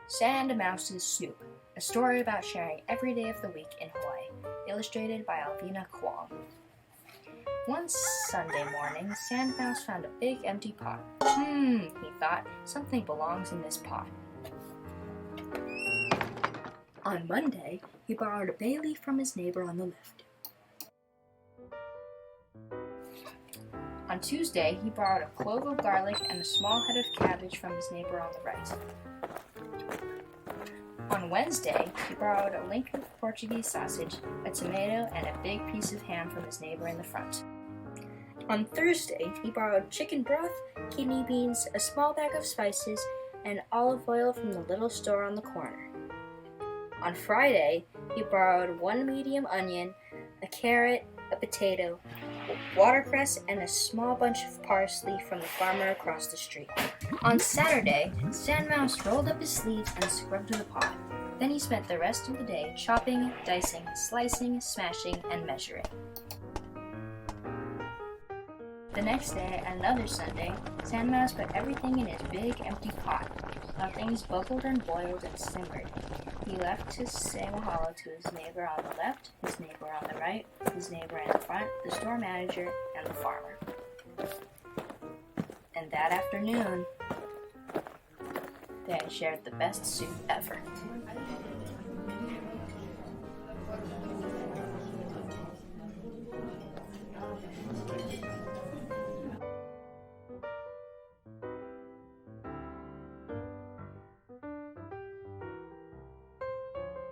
Sandmouse's Soup, a story about sharing every day of the week in Hawaii, illustrated by Alvina, Kwong. One Sunday morning, Sandmouse found a big empty pot. He thought, something belongs in this pot. On Monday, he borrowed a bay leaf from his neighbor on the left. On Tuesday, he borrowed a clove of garlic and a small head of cabbage from his neighbor on the right. On Wednesday, he borrowed a link of Portuguese sausage, a tomato, and a big piece of ham from his neighbor in the front. On Thursday, he borrowed chicken broth, kidney beans, a small bag of spices, and olive oil from the little store on the corner. On Friday, he borrowed one medium onion, a carrot, a potato, watercress, and a small bunch of parsley from the farmer across the street. On Saturday, Sandmouse rolled up his sleeves and scrubbed the pot. Then he spent the rest of the day chopping, dicing, slicing, smashing, and measuring. The next day, another Sunday, Sandmouse put everything in his big empty pot. Now things bubbled and boiled and simmered. He left to say mahalo to his neighbor on the left, his neighbor on the right, his neighbor in the front, the store manager, and the farmer. And that afternoon, they shared the best soup ever.